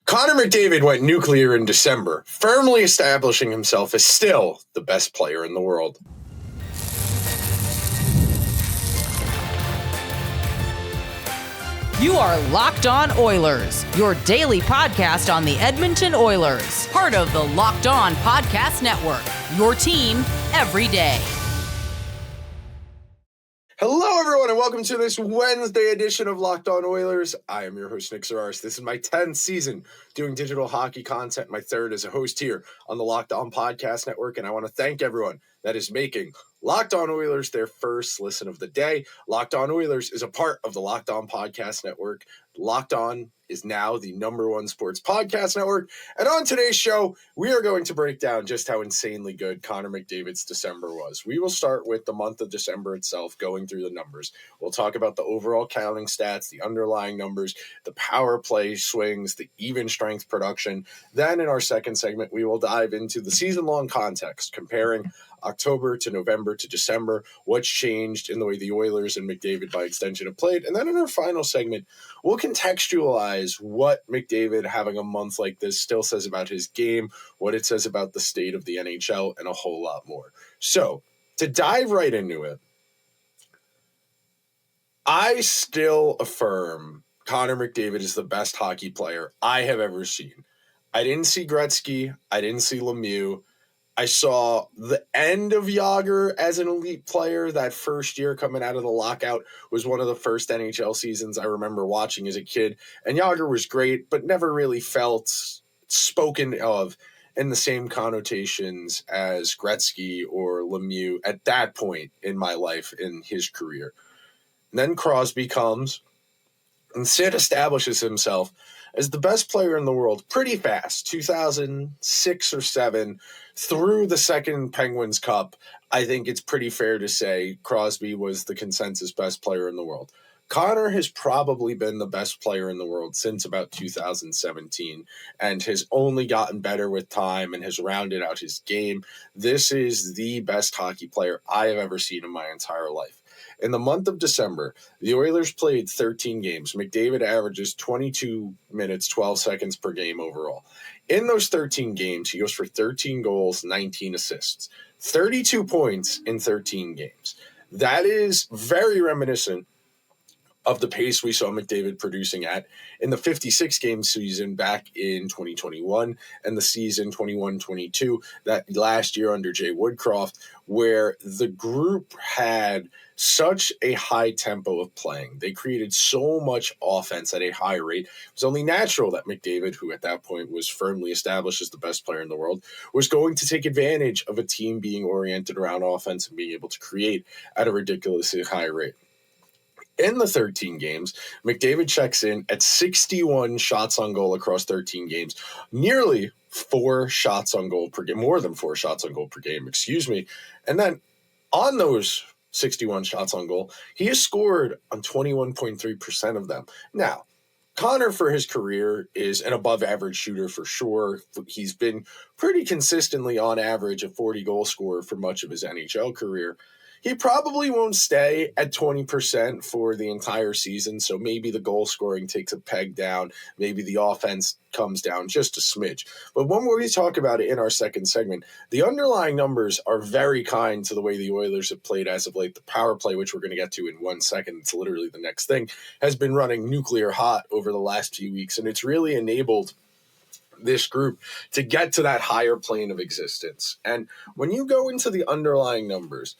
Connor McDavid went nuclear in December, firmly establishing himself as still the best player in the world. You are Locked On Oilers, your daily podcast on the Edmonton Oilers, part of the Locked On Podcast Network, your team every day. Hello, everyone, and welcome to this Wednesday edition of Locked On Oilers. I am your host, Nick Zararis. This is my 10th season doing digital hockey content, my third as a host here on the Locked On Podcast Network, and I want to thank everyone that is making Locked On Oilers their first listen of the day. Locked On Oilers is a part of the Locked On Podcast Network. Locked On is now the #1 sports podcast network. And on today's show, we are going to break down just how insanely good Connor McDavid's December was. We will start with the month of December itself, going through the numbers. We'll talk about the overall counting stats, the underlying numbers, the power play swings, the even strength production. Then in our second segment, we will dive into the season-long context, comparing October to November to December, what's changed in the way the Oilers and McDavid by extension have played. And then in our final segment, we'll contextualize what McDavid having a month like this still says about his game, what it says about the state of the NHL, and a whole lot more. So to dive right into it, I still affirm Connor McDavid is the best hockey player I have ever seen. I didn't see Gretzky. I didn't see Lemieux. I saw the end of Jagr as an elite player. That first year coming out of the lockout was one of the first NHL seasons I remember watching as a kid. And Jagr was great, but never really felt spoken of in the same connotations as Gretzky or Lemieux at that point in my life, in his career. And then Crosby comes, and Sid establishes himself as the best player in the world pretty fast, 2006 or 7, through the second Penguins Cup. I think it's pretty fair to say Crosby was the consensus best player in the world. Connor has probably been the best player in the world since about 2017 and has only gotten better with time and has rounded out his game. This is the best hockey player I have ever seen in my entire life. In the month of December, the Oilers played 13 games. McDavid averages 22 minutes, 12 seconds per game overall. In those 13 games, he goes for 13 goals, 19 assists, 32 points in 13 games. That is very reminiscent of the pace we saw McDavid producing at in the 56-game season back in 2021 and the season 21-22, that last year under Jay Woodcroft, where the group had such a high tempo of playing. They created so much offense at a high rate. It was only natural that McDavid, who at that point was firmly established as the best player in the world, was going to take advantage of a team being oriented around offense and being able to create at a ridiculously high rate. In the 13 games, McDavid checks in at 61 shots on goal across 13 games, nearly 4 shots on goal per game, more than 4 shots on goal per game, excuse me. And then on those 61 shots on goal, he has scored on 21.3% of them. Now, Connor, for his career, is an above-average shooter for sure. He's been pretty consistently on average a 40-goal scorer for much of his NHL career. He probably won't stay at 20% for the entire season, so maybe the goal scoring takes a peg down. Maybe the offense comes down just a smidge. But when we talk about it in our second segment, the underlying numbers are very kind to the way the Oilers have played as of late. The power play, which we're going to get to in 1 second, it's literally the next thing, has been running nuclear hot over the last few weeks, and it's really enabled this group to get to that higher plane of existence. And when you go into the underlying numbers,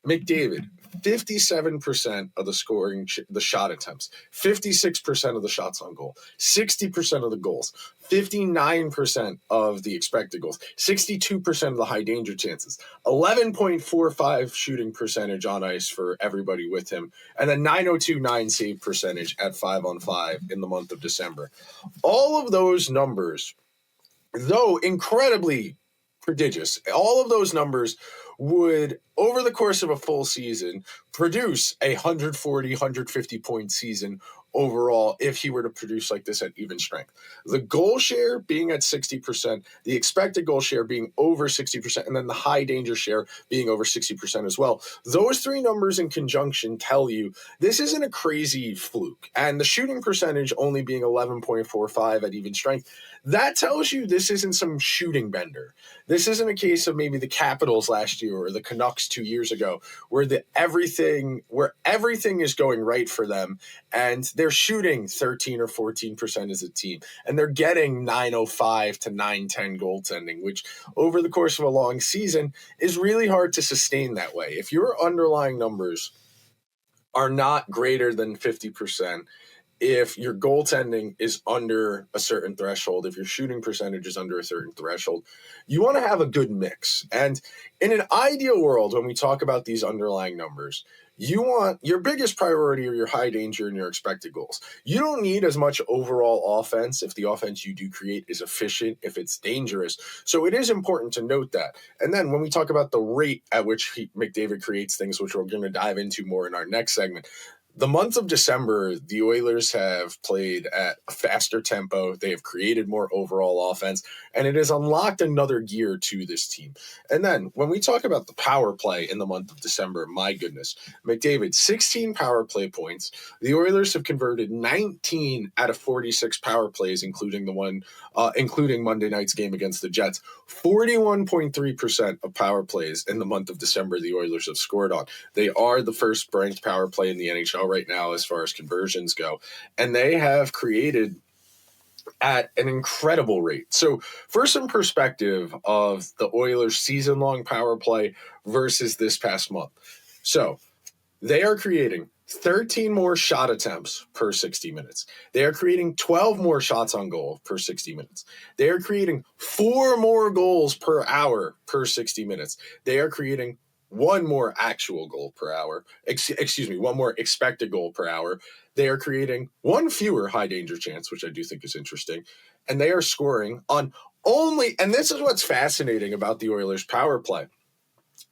McDavid, 57% of the scoring, the shot attempts, 56% of the shots on goal, 60% of the goals, 59% of the expected goals, 62% of the high danger chances, 11.45 shooting percentage on ice for everybody with him, and a .902 save percentage at 5-on-5 in the month of December. All of those numbers, though incredibly prodigious, all of those numbers would, over the course of a full season, produce a 140, 150-point season overall if he were to produce like this at even strength. The goal share being at 60%, the expected goal share being over 60%, and then the high danger share being over 60% as well. Those three numbers in conjunction tell you this isn't a crazy fluke. And the shooting percentage only being 11.45 at even strength, that tells you this isn't some shooting bender. This isn't a case of maybe the Capitals last year or the Canucks 2 years ago, where everything is going right for them, and they're shooting 13 or 14% as a team, and they're getting 905 to 910 goaltending, which over the course of a long season is really hard to sustain that way. If your underlying numbers are not greater than 50%, if your goaltending is under a certain threshold, if your shooting percentage is under a certain threshold, you want to have a good mix. And in an ideal world, when we talk about these underlying numbers, you want your biggest priority or your high danger and your expected goals. You don't need as much overall offense if the offense you do create is efficient, if it's dangerous. So it is important to note that. And then when we talk about the rate at which McDavid creates things, which we're going to dive into more in our next segment, the month of December, the Oilers have played at a faster tempo. They have created more overall offense, and it has unlocked another gear to this team. And then when we talk about the power play in the month of December, my goodness, McDavid, 16 power play points. The Oilers have converted 19 out of 46 power plays, including Monday night's game against the Jets. 41.3% of power plays in the month of December the Oilers have scored on. They are the first ranked power play in the NHL right now as far as conversions go, and they have created at an incredible rate. So for some perspective of the Oilers season-long power play versus this past month. So they are creating 13 more shot attempts per 60 minutes. They are creating 12 more shots on goal per 60 minutes. They are creating 4 more goals per hour per 60 minutes. They are creating 1 more actual goal per hour. 1 more expected goal per hour. They are creating 1 fewer high danger chance, which I do think is interesting. And they are scoring on only, and this is what's fascinating about the Oilers power play.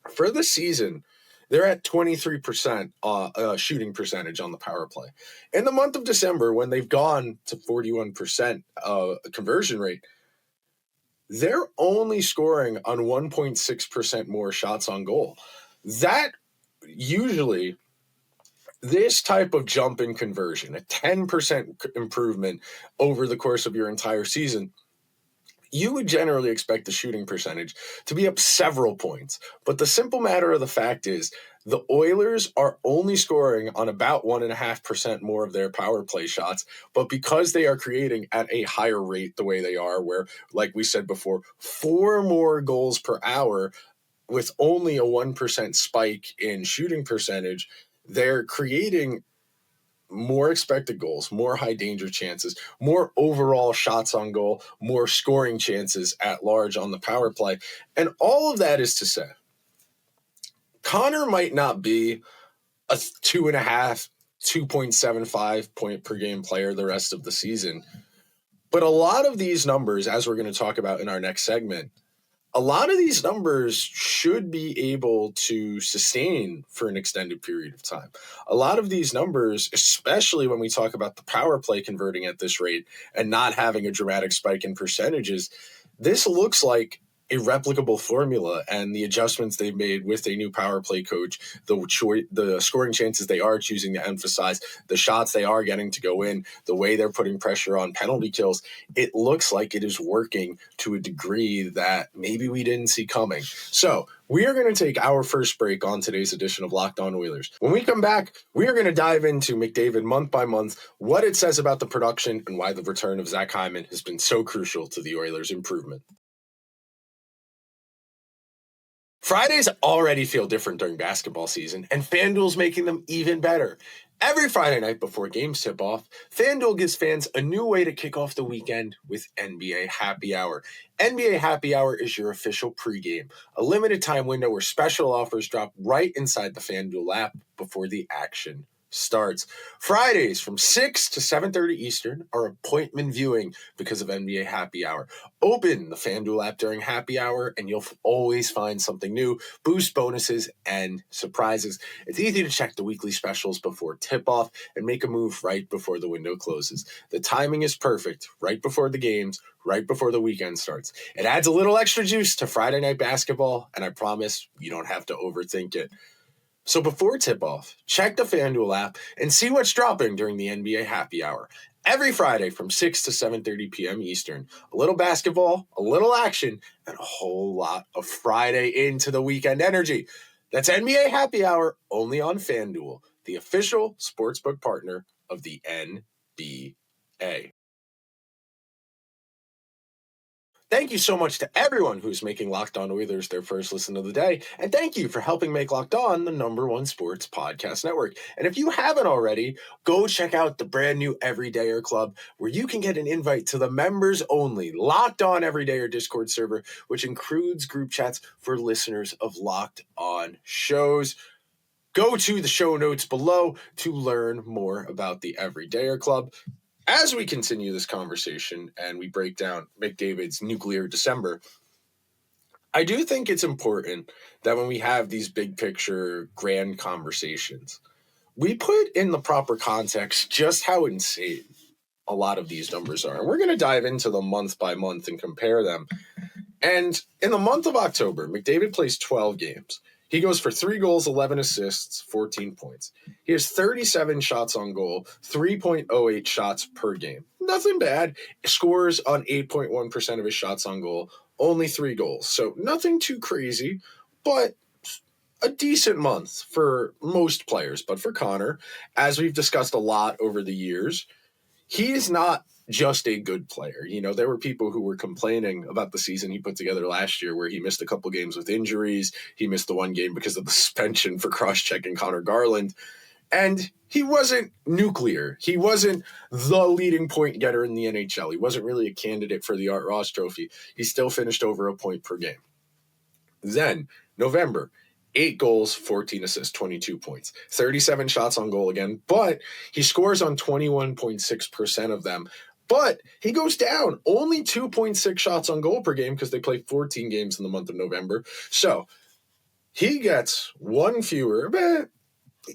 For the season, they're at 23% shooting percentage on the power play. In the month of December, when they've gone to 41% conversion rate, they're only scoring on 1.6% more shots on goal. That usually, this type of jump in conversion, a 10% improvement over the course of your entire season, you would generally expect the shooting percentage to be up several points. But the simple matter of the fact is the Oilers are only scoring on about 1.5% more of their power play shots. But because they are creating at a higher rate the way they are, where, like we said before, 4 more goals per hour with only a 1% spike in shooting percentage, they're creating more expected goals, more high danger chances, more overall shots on goal, more scoring chances at large on the power play. And all of that is to say, Connor might not be a 2.5, 2.75 point per game player the rest of the season. But a lot of these numbers, as we're going to talk about in our next segment, a lot of these numbers should be able to sustain for an extended period of time. A lot of these numbers, especially when we talk about the power play converting at this rate and not having a dramatic spike in percentages, this looks like a replicable formula, and the adjustments they've made with a new power play coach, the scoring chances they are choosing to emphasize, the shots they are getting to go in, the way they're putting pressure on penalty kills, it looks like it is working to a degree that maybe we didn't see coming. So we are going to take our first break on today's edition of Locked On Oilers. When we come back, we are going to dive into McDavid month by month, what it says about the production, and why the return of Zach Hyman has been so crucial to the Oilers' improvement. Fridays already feel different during basketball season, and FanDuel's making them even better. Every Friday night before games tip off, FanDuel gives fans a new way to kick off the weekend with NBA Happy Hour. NBA Happy Hour is your official pregame, a limited time window where special offers drop right inside the FanDuel app before the action starts. Fridays from 6 to 7:30 Eastern are appointment viewing because of NBA Happy Hour. Open the FanDuel app during Happy Hour and you'll always find something new, boost bonuses, and surprises. It's easy to check the weekly specials before tip-off and make a move right before the window closes. The timing is perfect, right before the games, right before the weekend starts. It adds a little extra juice to Friday night basketball, and I promise you don't have to overthink it. So before tip-off, check the FanDuel app and see what's dropping during the NBA Happy Hour. Every Friday from 6 to 7:30 p.m. Eastern. A little basketball, a little action, and a whole lot of Friday into the weekend energy. That's NBA Happy Hour only on FanDuel, the official sportsbook partner of the NBA. Thank you so much to everyone who's making Locked On Oilers their first listen of the day. And thank you for helping make Locked On the #1 sports podcast network. And if you haven't already, go check out the brand new Everydayer Club, where you can get an invite to the members only Locked On Everydayer Discord server, which includes group chats for listeners of Locked On shows. Go to the show notes below to learn more about the Everydayer Club. As we continue this conversation and we break down McDavid's nuclear December, I do think it's important that when we have these big picture grand conversations, we put in the proper context just how insane a lot of these numbers are. And we're going to dive into them month by month and compare them. And in the month of October, McDavid plays 12 games. He goes for 3 goals, 11 assists, 14 points. He has 37 shots on goal, 3.08 shots per game. Nothing bad. Scores on 8.1% of his shots on goal, only 3 goals. So nothing too crazy, but a decent month for most players. But for Connor, as we've discussed a lot over the years, he is not just a good player. You know, there were people who were complaining about the season he put together last year where he missed a couple games with injuries. He missed the one game because of the suspension for cross-checking Connor Garland. And he wasn't nuclear. He wasn't the leading point getter in the NHL. He wasn't really a candidate for the Art Ross Trophy. He still finished over a point per game. Then, November, 8 goals, 14 assists, 22 points, 37 shots on goal again, but he scores on 21.6% of them. But he goes down only 2.6 shots on goal per game because they play 14 games in the month of November. So he gets one fewer,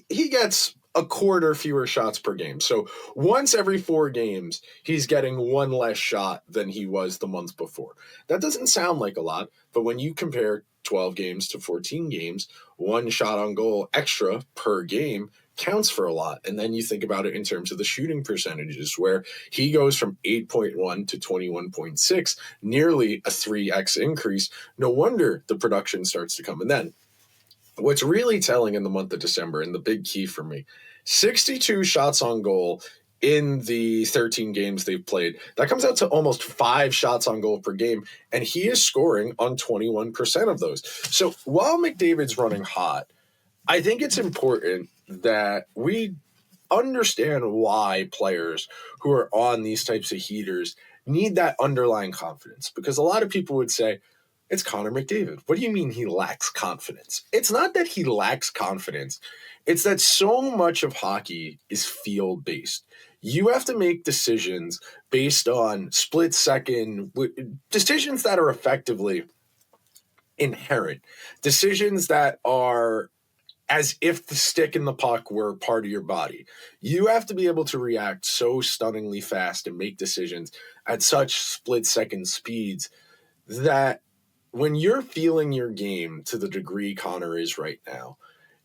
he gets a quarter fewer shots per game. So once every 4 games, he's getting one less shot than he was the month before. That doesn't sound like a lot, but when you compare 12 games to 14 games, 1 shot on goal extra per game counts for a lot. And then you think about it in terms of the shooting percentages, where he goes from 8.1 to 21.6, nearly a 3x increase. No wonder the production starts to come. And then what's really telling in the month of December, and the big key for me, 62 shots on goal in the 13 games they've played. That comes out to almost 5 shots on goal per game, and he is scoring on 21% of those. So while McDavid's running hot, I think it's important that we understand why players who are on these types of heaters need that underlying confidence. Because a lot of people would say, it's Connor McDavid. What do you mean he lacks confidence? It's not that he lacks confidence. It's that so much of hockey is field-based. You have to make decisions based on split-second decisions that are effectively inherent, decisions that are as if the stick and the puck were part of your body. You have to be able to react so stunningly fast and make decisions at such split-second speeds that when you're feeling your game to the degree Connor is right now,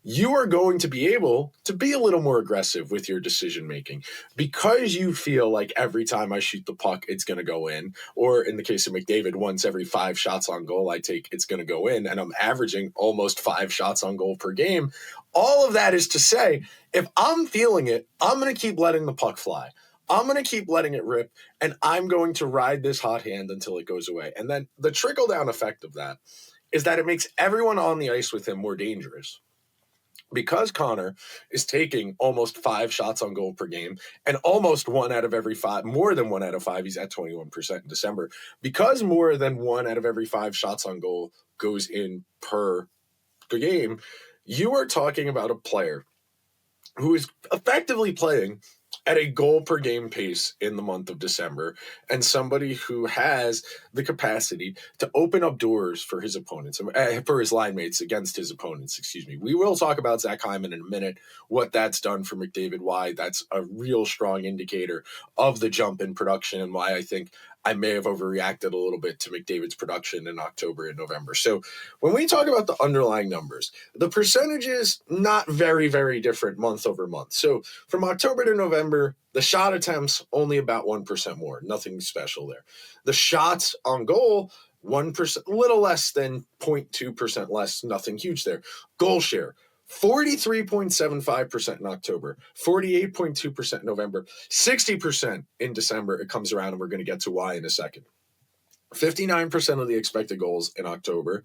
you are going to be able to be a little more aggressive with your decision making because you feel like every time I shoot the puck, it's going to go in. Or in the case of McDavid, once every 5 shots on goal I take, it's going to go in. And I'm averaging almost 5 shots on goal per game. All of that is to say, if I'm feeling it, I'm going to keep letting the puck fly. I'm going to keep letting it rip, and I'm going to ride this hot hand until it goes away. And then the trickle-down effect of that is that it makes everyone on the ice with him more dangerous. Because Connor is taking almost 5 shots on goal per game and almost 1 out of every 5, more than 1 out of 5, he's at 21% in December. Because more than 1 out of every 5 shots on goal goes in per game, you are talking about a player who is effectively playing at a goal per game pace in the month of December, and somebody who has the capacity to open up doors for his opponents, for his line mates against his opponents, excuse me. We will talk about Zach Hyman in a minute, what that's done for McDavid, why that's a real strong indicator of the jump in production, and why I think I may have overreacted a little bit to McDavid's production in October and November. So when we talk about the underlying numbers, the percentages not very, very different month over month. So from October to November, the shot attempts only about 1% more, nothing special there. The shots on goal, 1%, little less than 0.2% less, nothing huge there. Goal share, 43.75% in October, 48.2% in November, 60% in December. It comes around, and we're going to get to why in a second. 59% of the expected goals in October,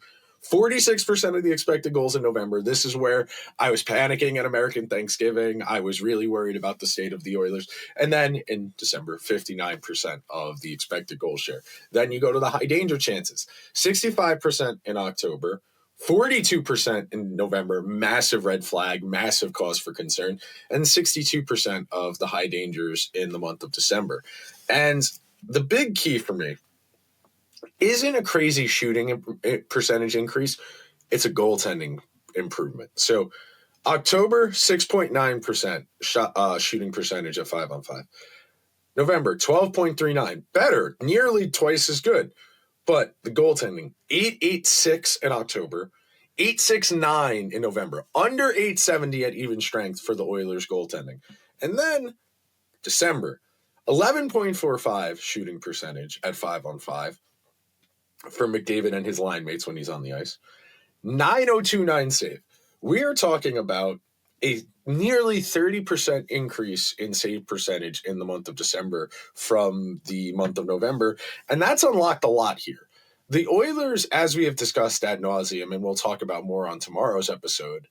46% of the expected goals in November. This is where I was panicking at American Thanksgiving. I was really worried about the state of the Oilers. And then in December, 59% of the expected goal share. Then you go to the high danger chances, 65% in October, 42% in November, massive red flag, massive cause for concern, and 62% of the high dangers in the month of December. And the big key for me isn't a crazy shooting percentage increase. It's a goaltending improvement. So October, 6.9% shooting percentage at 5-on-5. November, 12.39, better, nearly twice as good. But the goaltending, 8.86 in October, 8.69 in November, under 8.70 at even strength for the Oilers goaltending. And then December, 11.45 shooting percentage at 5-on-5 for McDavid and his line mates when he's on the ice. 9.029 save. We are talking about a nearly 30% increase in save percentage in the month of December from the month of November, and that's unlocked a lot here. The Oilers, as we have discussed ad nauseum, and we'll talk about more on tomorrow's episode,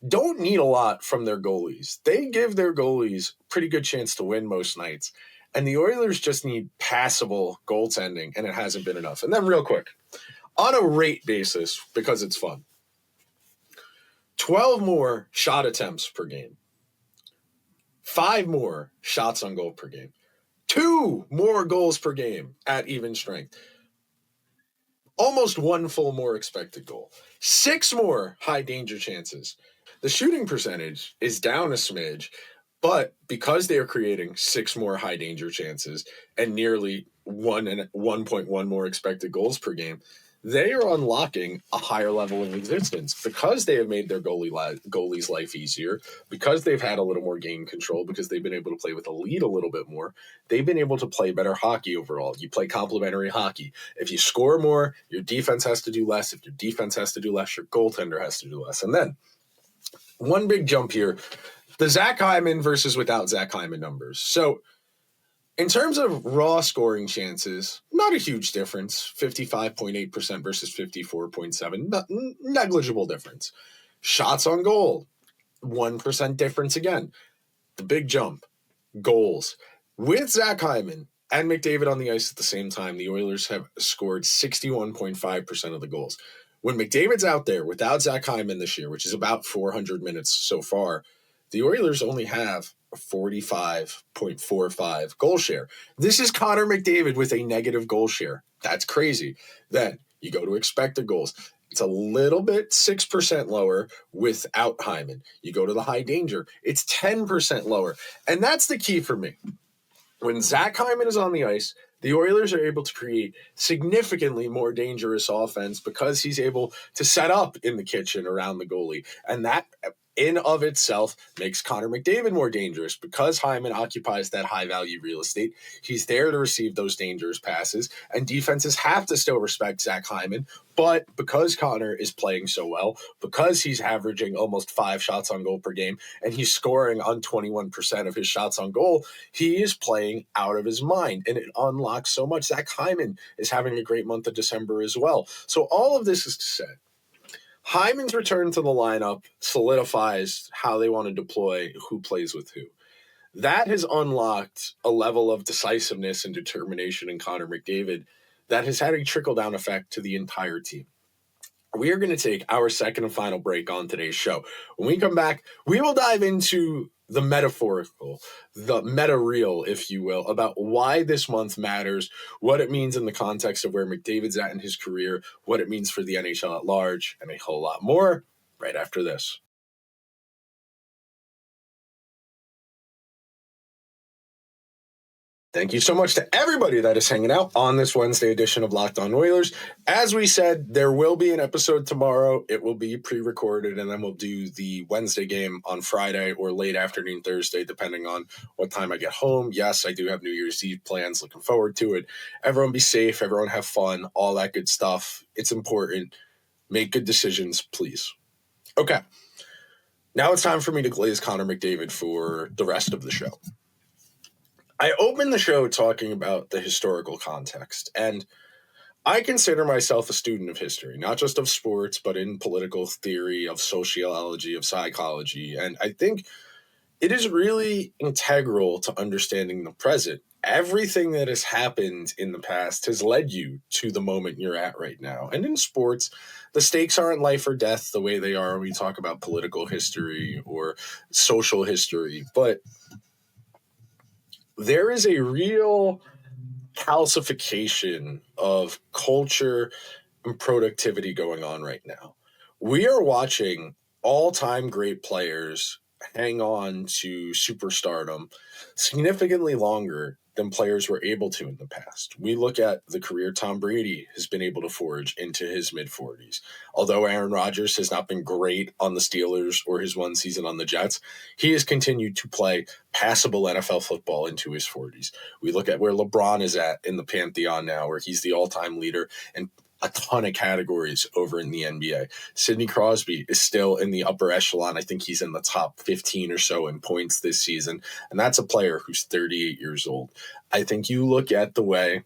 don't need a lot from their goalies. They give their goalies a pretty good chance to win most nights, and the Oilers just need passable goaltending, and it hasn't been enough. And then real quick, on a rate basis, because it's fun, 12 more shot attempts per game, 5 more shots on goal per game, 2 more goals per game at even strength, almost 1 full more expected goal, 6 more high danger chances. The shooting percentage is down a smidge, but because they are creating 6 more high danger chances and nearly 1.1 more expected goals per game, they are unlocking a higher level of existence because they have made their goalie's life easier, because they've had a little more game control, because they've been able to play with a lead a little bit more. They've been able to play better hockey overall. You play complementary hockey. If you score more, your defense has to do less. If your defense has to do less, your goaltender has to do less. And then one big jump here, the Zach Hyman versus without Zach Hyman numbers. So in terms of raw scoring chances, not a huge difference, 55.8% versus 54.7%, negligible difference. Shots on goal, 1% difference again. The big jump, goals. With Zach Hyman and McDavid on the ice at the same time, the Oilers have scored 61.5% of the goals. When McDavid's out there without Zach Hyman this year, which is about 400 minutes so far, the Oilers only have a 45.45 goal share. This is Connor McDavid with a negative goal share. That's crazy. Then you go to expected goals. It's a little bit 6% lower without Hyman. You go to the high danger. It's 10% lower. And that's the key for me. When Zach Hyman is on the ice, the Oilers are able to create significantly more dangerous offense because he's able to set up in the kitchen around the goalie. And that in of itself makes Connor McDavid more dangerous because Hyman occupies that high-value real estate. He's there to receive those dangerous passes, and defenses have to still respect Zach Hyman. But because Connor is playing so well, because he's averaging almost 5 shots on goal per game, and he's scoring on 21% of his shots on goal, he is playing out of his mind, and it unlocks so much. Zach Hyman is having a great month of December as well. So all of this is to say, Hyman's return to the lineup solidifies how they want to deploy who plays with who. That has unlocked a level of decisiveness and determination in Connor McDavid that has had a trickle-down effect to the entire team. We are going to take our second and final break on today's show. When we come back, we will dive into the metaphorical, the meta-real, if you will, about why this month matters, what it means in the context of where McDavid's at in his career, what it means for the NHL at large, and a whole lot more right after this. Thank you so much to everybody that is hanging out on this Wednesday edition of Locked On Oilers. As we said, there will be an episode tomorrow. It will be pre-recorded, and then we'll do the Wednesday game on Friday or late afternoon Thursday, depending on what time I get home. Yes, I do have New Year's Eve plans. Looking forward to it. Everyone be safe. Everyone have fun. All that good stuff. It's important. Make good decisions, please. Okay. Now it's time for me to glaze Connor McDavid for the rest of the show. I opened the show talking about the historical context, and I consider myself a student of history, not just of sports, but in political theory, of sociology, of psychology, and I think it is really integral to understanding the present. Everything that has happened in the past has led you to the moment you're at right now. And in sports, the stakes aren't life or death the way they are when we talk about political history or social history, but there is a real calcification of culture and productivity going on right now. We are watching all-time great players hang on to superstardom significantly longer than players were able to in the past. We look at the career Tom Brady has been able to forge into his mid-40s. Although Aaron Rodgers has not been great on the Steelers or his one season on the Jets, he has continued to play passable NFL football into his 40s. We look at where LeBron is at in the pantheon now, where he's the all-time leader and a ton of categories over in the NBA. Sidney Crosby is still in the upper echelon. I think he's in the top 15 or so in points this season. And that's a player who's 38 years old. I think you look at the way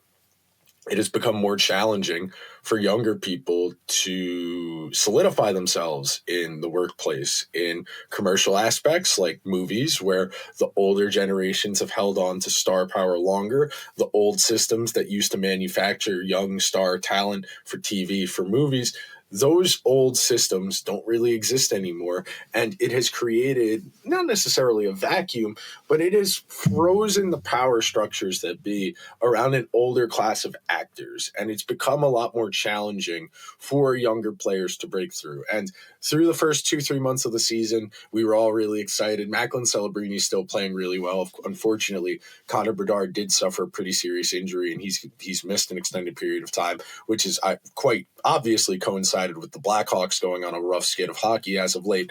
it has become more challenging for younger people to solidify themselves in the workplace, in commercial aspects like movies, where the older generations have held on to star power longer. The old systems that used to manufacture young star talent for TV, for movies, those old systems don't really exist anymore. And it has created not necessarily a vacuum, but it has frozen the power structures that be around an older class of actors. And it's become a lot more challenging for younger players to break through. And through the first 2-3 months of the season, we were all really excited. Macklin Celebrini is still playing really well. Unfortunately, Connor Bedard did suffer a pretty serious injury, and he's missed an extended period of time, which is quite obviously coincided with the Blackhawks going on a rough skid of hockey as of late.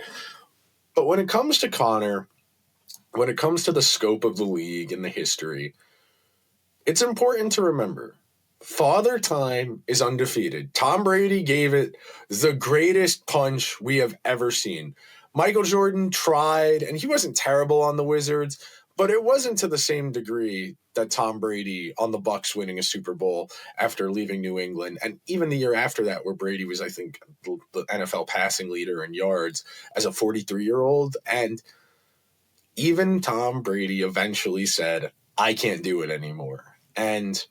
But when it comes to Connor, when it comes to the scope of the league and the history, it's important to remember Father Time is undefeated. Tom Brady gave it the greatest punch we have ever seen. Michael Jordan tried, and he wasn't terrible on the Wizards, but it wasn't to the same degree that Tom Brady on the Bucks winning a Super Bowl after leaving New England. And even the year after that, where Brady was, I think, the NFL passing leader in yards as a 43-year-old. And even Tom Brady eventually said, I can't do it anymore. And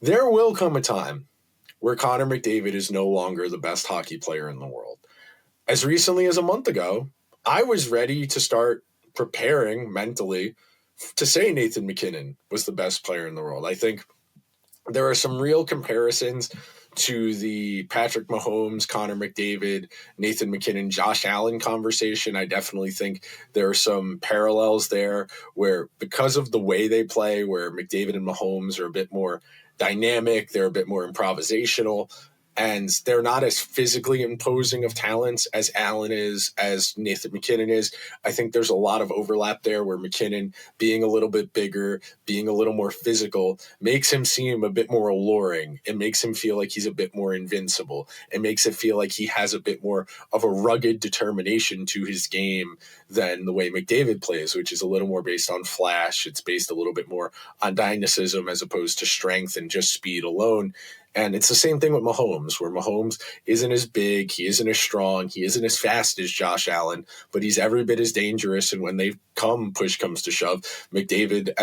there will come a time where Connor McDavid is no longer the best hockey player in the world. As recently as a month ago, I was ready to start preparing mentally to say Nathan MacKinnon was the best player in the world. I think there are some real comparisons to the Patrick Mahomes, Connor McDavid, Nathan MacKinnon, Josh Allen conversation. I definitely think there are some parallels there where, because of the way they play, where McDavid and Mahomes are a bit more dynamic, they're a bit more improvisational, and they're not as physically imposing of talents as Allen is, as Nathan MacKinnon is. I think there's a lot of overlap there where MacKinnon, being a little bit bigger, being a little more physical, makes him seem a bit more alluring. It makes him feel like he's a bit more invincible. It makes it feel like he has a bit more of a rugged determination to his game than the way McDavid plays, which is a little more based on flash. It's based a little bit more on dynamism as opposed to strength and just speed alone. And it's the same thing with Mahomes, where Mahomes isn't as big, he isn't as strong, he isn't as fast as Josh Allen, but he's every bit as dangerous. And when push comes to shove, McDavid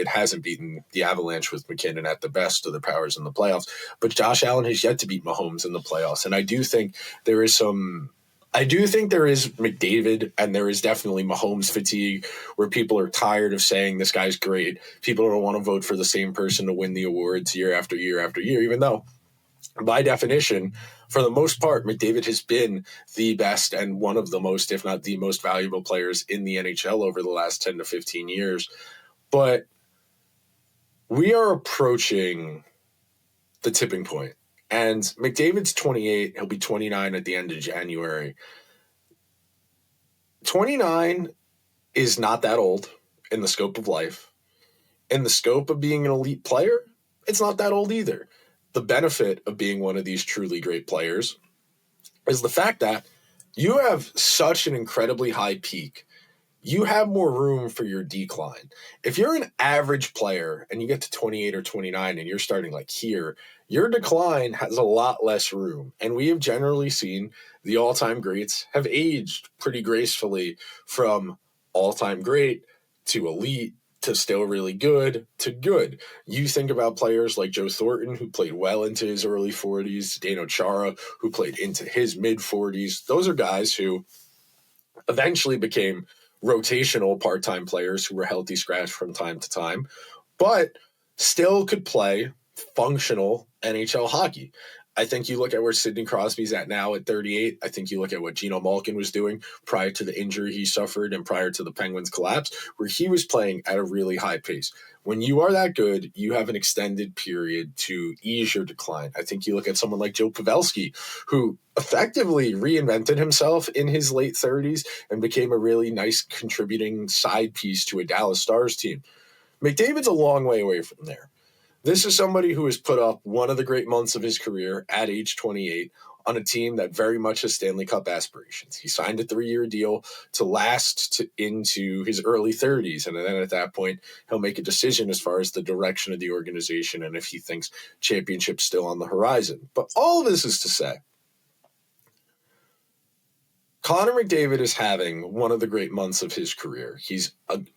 hasn't beaten the Avalanche with MacKinnon at the best of the powers in the playoffs, but Josh Allen has yet to beat Mahomes in the playoffs. And I do think there is some I do think there is McDavid and there is definitely Mahomes fatigue where people are tired of saying this guy's great. People don't want to vote for the same person to win the awards year after year after year, even though by definition, for the most part, McDavid has been the best and one of the most, if not the most valuable players in the NHL over the last 10 to 15 years. But we are approaching the tipping point. And McDavid's 28. He'll be 29 at the end of January. 29 is not that old in the scope of life. In the scope of being an elite player, it's not that old either. The benefit of being one of these truly great players is the fact that you have such an incredibly high peak. You have more room for your decline. If you're an average player and you get to 28 or 29 and you're starting like here, your decline has a lot less room. And we have generally seen the all-time greats have aged pretty gracefully from all-time great to elite to still really good to good. You think about players like Joe Thornton, who played well into his early 40s, Dano Chara, who played into his mid-40s. Those are guys who eventually became rotational part-time players who were healthy scratch from time to time, but still could play functional NHL hockey. I think you look at where Sidney Crosby's at now at 38. I think you look at what Geno Malkin was doing prior to the injury he suffered and prior to the Penguins' collapse, where he was playing at a really high pace. When you are that good, you have an extended period to ease your decline. I think you look at someone like Joe Pavelski, who effectively reinvented himself in his late 30s and became a really nice contributing side piece to a Dallas Stars team. McDavid's a long way away from there. This is somebody who has put up one of the great months of his career at age 28 on a team that very much has Stanley Cup aspirations. He signed a 3-year deal to last into his early 30s, and then at that point, he'll make a decision as far as the direction of the organization and if he thinks championship's still on the horizon. But all of this is to say, Connor McDavid is having one of the great months of his career. He's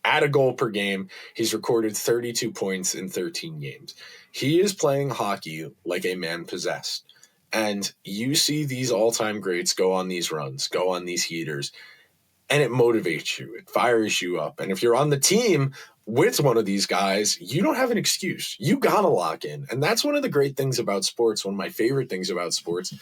at a goal per game. He's recorded 32 points in 13 games. He is playing hockey like a man possessed. And you see these all-time greats go on these runs, go on these heaters, and it motivates you. It fires you up. And if you're on the team with one of these guys, you don't have an excuse. You got to lock in. And that's one of the great things about sports, one of my favorite things about sports.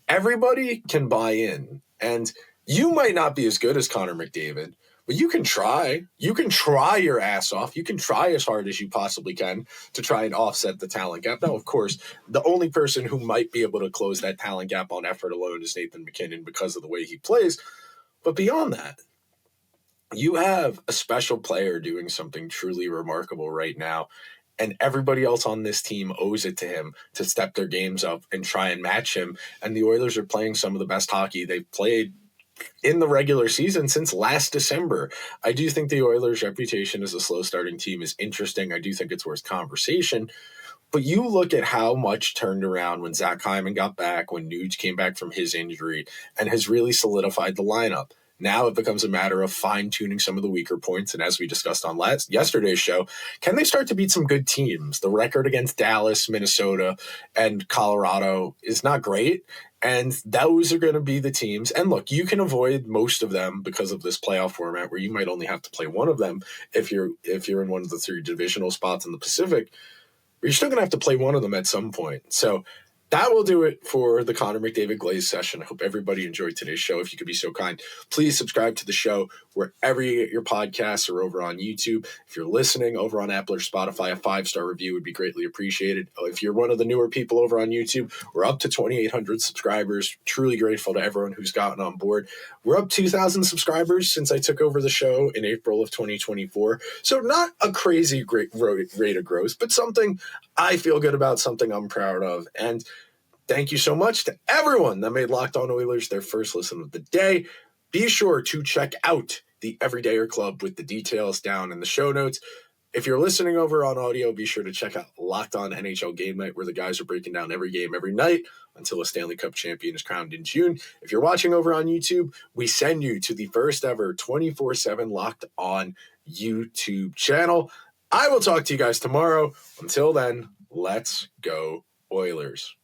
Everybody can buy in. And you might not be as good as Connor McDavid, but you can try. You can try your ass off. You can try as hard as you possibly can to try and offset the talent gap. Now, of course, the only person who might be able to close that talent gap on effort alone is Nathan MacKinnon because of the way he plays. But beyond that, you have a special player doing something truly remarkable right now. And everybody else on this team owes it to him to step their games up and try and match him. And the Oilers are playing some of the best hockey they've played in the regular season since last December. I do think the Oilers' reputation as a slow starting team is interesting. I do think it's worth conversation. But you look at how much turned around when Zach Hyman got back, when Nuge came back from his injury, and has really solidified the lineup. Now it becomes a matter of fine-tuning some of the weaker points. And as we discussed on yesterday's show, can they start to beat some good teams? The record against Dallas, Minnesota, and Colorado is not great. And those are going to be the teams. And look, you can avoid most of them because of this playoff format where you might only have to play one of them if you're in one of the 3 divisional spots in the Pacific. But you're still going to have to play one of them at some point. So that will do it for the Connor McDavid Glaze session. I hope everybody enjoyed today's show. If you could be so kind, please subscribe to the show wherever you get your podcasts or over on YouTube. If you're listening over on Apple or Spotify, a 5-star review would be greatly appreciated. If you're one of the newer people over on YouTube, we're up to 2,800 subscribers. Truly grateful to everyone who's gotten on board. We're up 2,000 subscribers since I took over the show in April of 2024. So not a crazy great rate of growth, but something I feel good about, something I'm proud of. And thank you so much to everyone that made Locked On Oilers their first listen of the day. Be sure to check out the Everydayer Club with the details down in the show notes. If you're listening over on audio, be sure to check out Locked On NHL Game Night, where the guys are breaking down every game every night until a Stanley Cup champion is crowned in June. If you're watching over on YouTube, we send you to the first ever 24/7 Locked On YouTube channel. I will talk to you guys tomorrow. Until then, let's go Oilers.